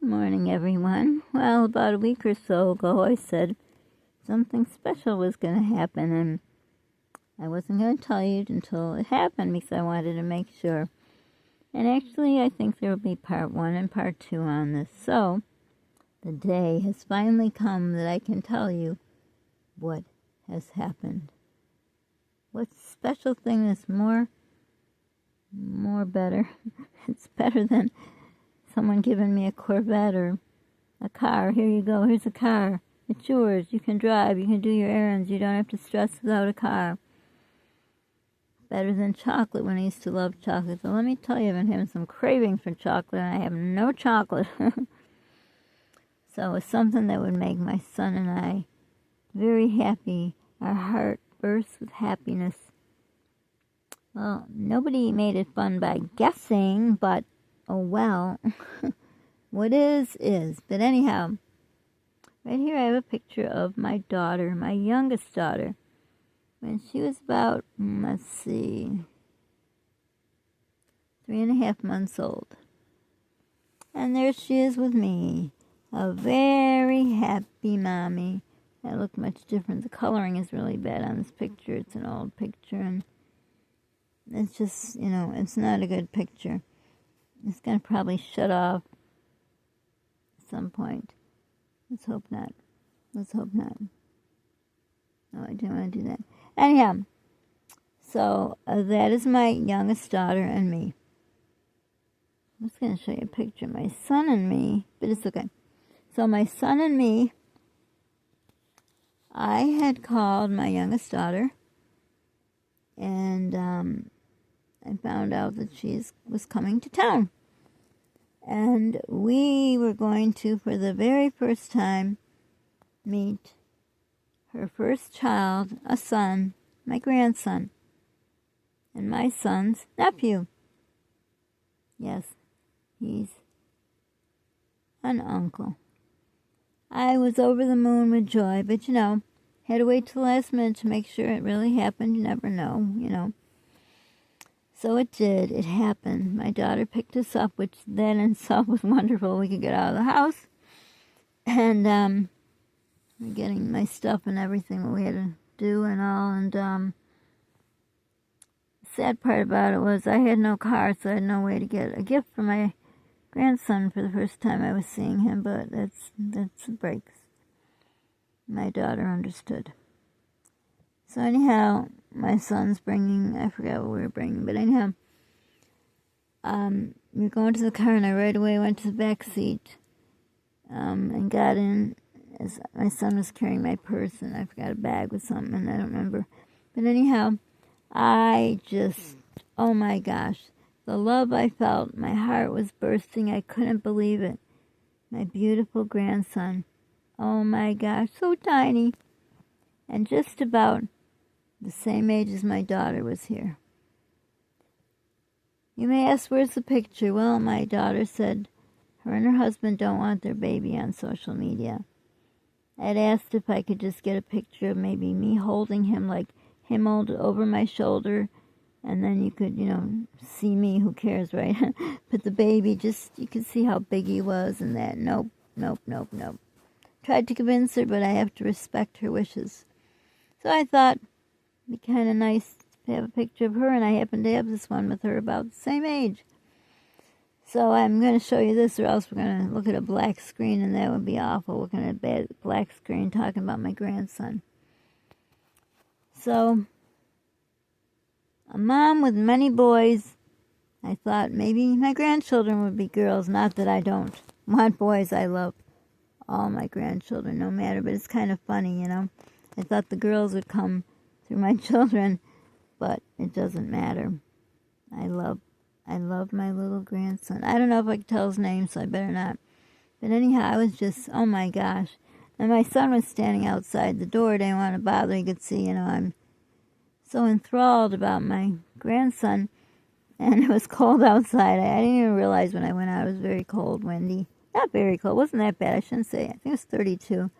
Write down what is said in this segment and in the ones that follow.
Good morning, everyone. Well, about a week or so ago, I said something special was going to happen, and I wasn't going to tell you until it happened because I wanted to make sure. And actually, I think there will be part 1 and part 2 on this. So, the day has finally come that I can tell you what has happened. What special thing is more better? It's better than someone giving me a Corvette or a car. Here you go, here's a car. It's yours. You can drive, you can do your errands. You don't have to stress without a car. Better than chocolate when I used to love chocolate. So let me tell you, I've been having some cravings for chocolate and I have no chocolate. So it's something that would make my son and I very happy. Our heart bursts with happiness. Well, nobody made it fun by guessing, but oh well. What is. But anyhow, right here I have a picture of my daughter, my youngest daughter, when she was about, 3.5 months old. And there she is with me, a very happy mommy. I look much different. The coloring is really bad on this picture. It's an old picture, and it's just, it's not a good picture. It's going to probably shut off at some point. Let's hope not. No, I didn't want to do that. Anyhow, so that is my youngest daughter and me. I was going to show you a picture of my son and me, but it's okay. So my son and me, I had called my youngest daughter, and I found out that she was coming to town. And we were going to, for the very first time, meet her first child, a son, my grandson, and my son's nephew. Yes, he's an uncle. I was over the moon with joy, but had to wait till the last minute to make sure it really happened. You never know. So it did. It happened. My daughter picked us up, which then in itself was wonderful. We could get out of the house. And we're getting my stuff and everything that we had to do and all. And the sad part about it was I had no car, so I had no way to get a gift for my grandson for the first time I was seeing him. But that's the breaks. My daughter understood. So anyhow, my son's bringing, I forgot what we were bringing, but anyhow, we were going to the car, and I right away went to the back seat and got in as my son was carrying my purse, and I forgot a bag with something, and I don't remember. But anyhow, I just, oh my gosh, the love I felt, my heart was bursting. I couldn't believe it. My beautiful grandson, oh my gosh, so tiny, and just about the same age as my daughter was here. You may ask, where's the picture? Well, my daughter said her and her husband don't want their baby on social media. I'd asked if I could just get a picture of maybe me holding him, like him over my shoulder, and then you could, see me, who cares, right? But the baby, just, you could see how big he was and that. Nope. Tried to convince her, but I have to respect her wishes. So I thought, it'd be kind of nice to have a picture of her, and I happen to have this one with her about the same age. So I'm going to show you this, or else we're going to look at a black screen, and that would be awful, looking at a bad black screen talking about my grandson. So, a mom with many boys, I thought maybe my grandchildren would be girls. Not that I don't want boys. I love all my grandchildren, no matter, but it's kind of funny, I thought the girls would come through my children, but it doesn't matter. I love my little grandson. I don't know if I can tell his name, so I better not. But anyhow, I was just, oh my gosh. And my son was standing outside the door. Didn't want to bother. He could see, I'm so enthralled about my grandson. And it was cold outside. I didn't even realize when I went out it was very cold, windy. Not very cold. It wasn't that bad. I shouldn't say. I think it was 32.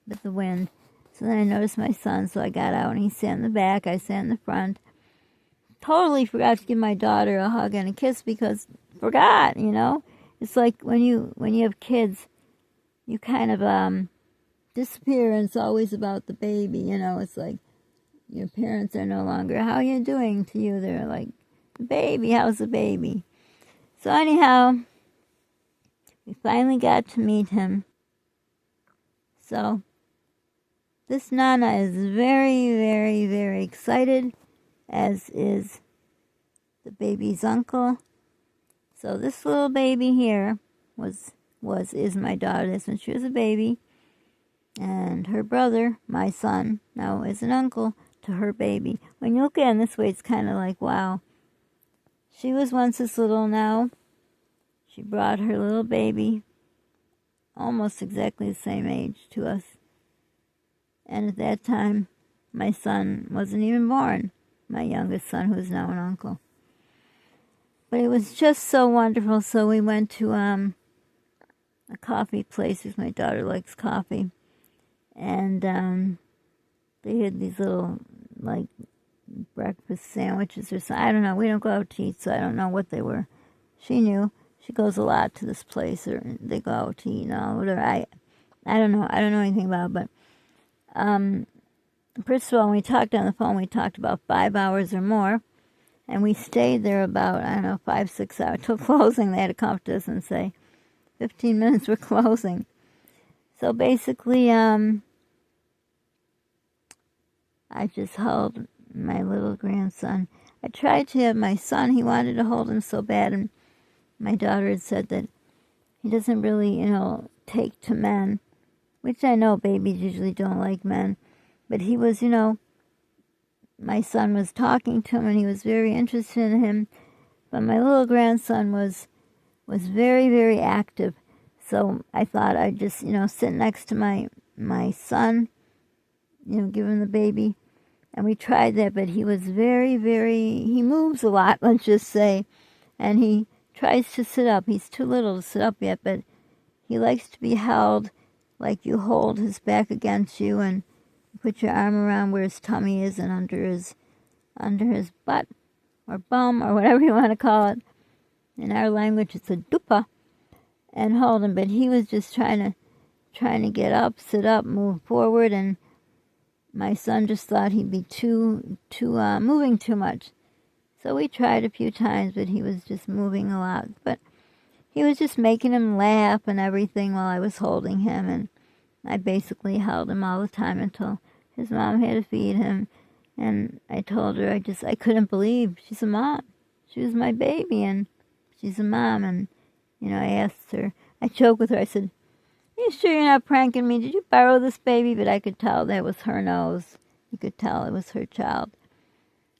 But the wind. So then I noticed my son, so I got out, and he sat in the back. I sat in the front. Totally forgot to give my daughter a hug and a kiss because forgot, it's like when you have kids, you kind of disappear, and it's always about the baby. You know, it's like your parents are no longer, how are you doing to you? They're like, the baby, how's the baby? So anyhow, we finally got to meet him. So this Nana is very, very, very excited, as is the baby's uncle. So this little baby here is my daughter when she was a baby, and her brother, my son, now is an uncle to her baby. When you look at it this way, it's kind of like, wow. She was once this little, now she brought her little baby, almost exactly the same age to us. And at that time, my son wasn't even born, my youngest son, who is now an uncle. But it was just so wonderful. So we went to a coffee place because my daughter likes coffee. And they had these little, like, breakfast sandwiches or something. I don't know. We don't go out to eat, so I don't know what they were. She knew. She goes a lot to this place, or they go out to eat and all, whatever. I don't know. I don't know anything about it, but first of all, when we talked on the phone, we talked about 5 hours or more. And we stayed there about, I don't know, 5, 6 hours. Till closing, they had to come to us and say, 15 minutes, we're closing. So basically, I just held my little grandson. I tried to have my son. He wanted to hold him so bad. And my daughter had said that he doesn't really, take to men. Which I know babies usually don't like men. But he was, my son was talking to him and he was very interested in him. But my little grandson was very, very active. So I thought I'd just, sit next to my son, give him the baby. And we tried that, but he was very, very, he moves a lot, let's just say. And he tries to sit up. He's too little to sit up yet, but he likes to be held, like you hold his back against you and put your arm around where his tummy is and under his butt or bum or whatever you want to call it. In our language, it's a dupa, and hold him. But he was just trying to get up, sit up, move forward, and my son just thought he'd be moving too much. So we tried a few times, but he was just moving a lot. But he was just making him laugh and everything while I was holding him, and I basically held him all the time until his mom had to feed him. And I told her I couldn't believe she's a mom. She was my baby, and she's a mom. And, I asked her, I joked with her, I said, "Are you sure you're not pranking me? Did you borrow this baby?" But I could tell that was her nose. You could tell it was her child,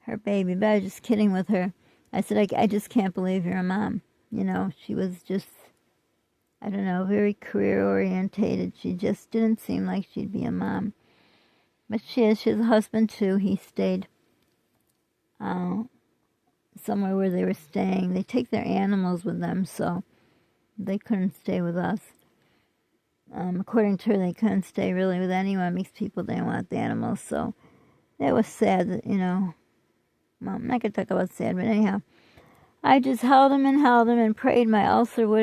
her baby. But I was just kidding with her. I said, I just can't believe you're a mom. She was just, I don't know, very career-orientated. She just didn't seem like she'd be a mom. But she is. She has a husband, too. He stayed somewhere where they were staying. They take their animals with them, so they couldn't stay with us. According to her, they couldn't stay really with anyone because people didn't want the animals. So it was sad that, well, I'm not going to talk about sad, but anyhow, I just held him and prayed my hernia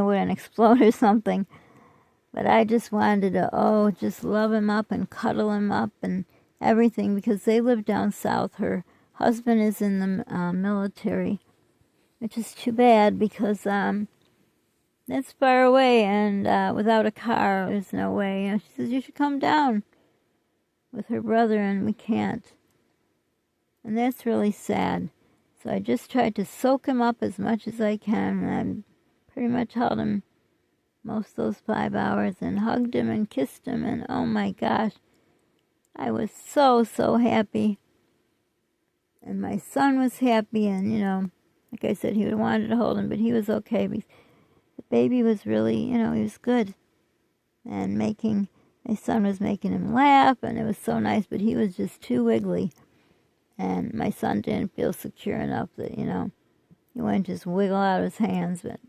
wouldn't explode or something. But I just wanted to, just love him up and cuddle him up and everything, because they live down south. Her husband is in the military, which is too bad because that's far away, and without a car, there's no way. She says, "You should come down with her brother," and we can't. And that's really sad. So I just tried to soak him up as much as I can, and I pretty much held him most of those 5 hours and hugged him and kissed him, and oh my gosh, I was so, so happy. And my son was happy, and, like I said, he wanted to hold him, but he was okay because the baby was really, he was good. And my son was making him laugh, and it was so nice, but he was just too wiggly. And my son didn't feel secure enough that, he wouldn't just wiggle out his hands, but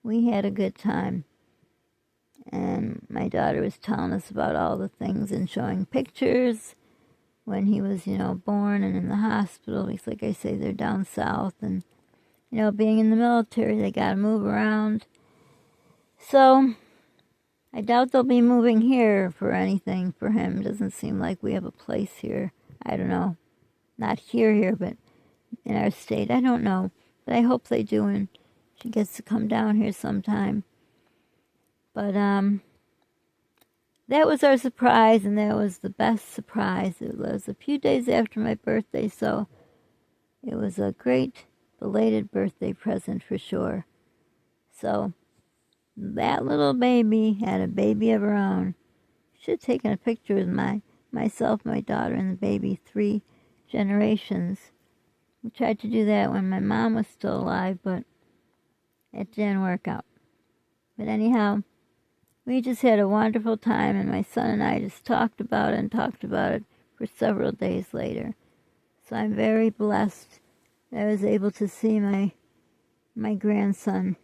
we had a good time. And my daughter was telling us about all the things and showing pictures when he was, born and in the hospital. Because, like I say, they're down south. And, You know, being in the military, they got to move around. So I doubt they'll be moving here for anything for him. Doesn't seem like we have a place here. I don't know. Not here, but in our state. I don't know. But I hope they do, and she gets to come down here sometime. But that was our surprise, and that was the best surprise. It was a few days after my birthday, so it was a great belated birthday present for sure. So that little baby had a baby of her own. Should have taken a picture with myself, my daughter, and the baby, 3 generations. We tried to do that when my mom was still alive, but it didn't work out. But anyhow, we just had a wonderful time, and my son and I just talked about it for several days later. So I'm very blessed that I was able to see my grandson.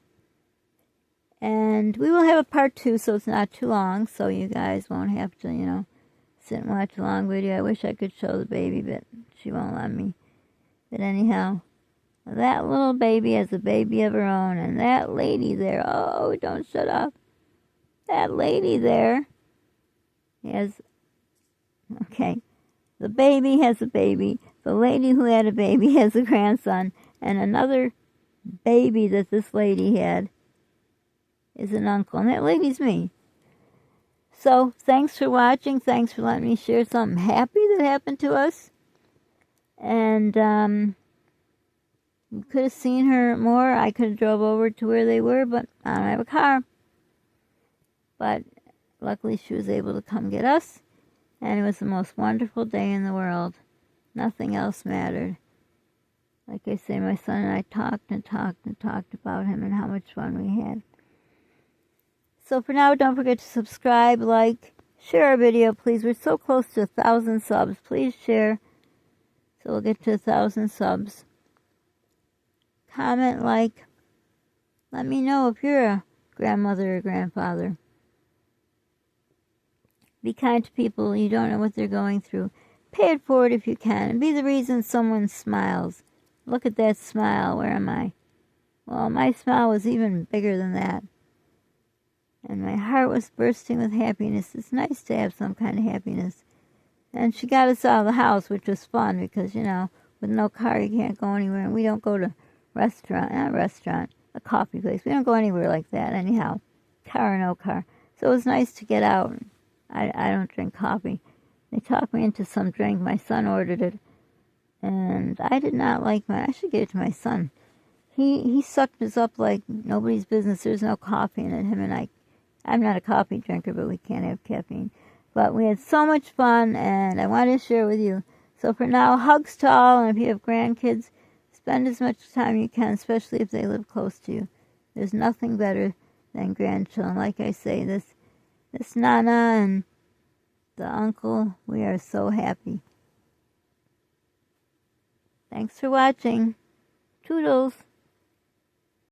And we will have a part 2, so it's not too long, so you guys won't have to, sit and watch a long video. I wish I could show the baby, but she won't let me. But anyhow, that little baby has a baby of her own, and that lady there, oh, don't shut up. That lady there has, okay, the baby has a baby. The lady who had a baby has a grandson, and another baby that this lady had is an uncle, and that lady's me. So, thanks for watching. Thanks for letting me share something happy that happened to us. And, you could have seen her more. I could have drove over to where they were, but I don't have a car. But luckily she was able to come get us, and it was the most wonderful day in the world. Nothing else mattered. Like I say, my son and I talked about him and how much fun we had. So for now, don't forget to subscribe, like, share our video, please. We're so close to 1,000 subs. Please share so we'll get to 1,000 subs. Comment, like. Let me know if you're a grandmother or grandfather. Be kind to people. You don't know what they're going through. Pay it forward if you can, and be the reason someone smiles. Look at that smile. Where am I? Well, my smile was even bigger than that. And my heart was bursting with happiness. It's nice to have some kind of happiness. And she got us out of the house, which was fun because, with no car you can't go anywhere. And we don't go to a coffee place. We don't go anywhere like that anyhow, car or no car. So it was nice to get out. I don't drink coffee. They talked me into some drink. My son ordered it. And I did not like mine. I should give it to my son. He sucked us up like nobody's business. There's no coffee in it. Him and I'm not a coffee drinker, but we can't have caffeine. But we had so much fun, and I wanted to share with you. So for now, hugs to all, and if you have grandkids, spend as much time you can, especially if they live close to you. There's nothing better than grandchildren. Like I say, this Nana and the uncle, we are so happy. Thanks for watching. Toodles.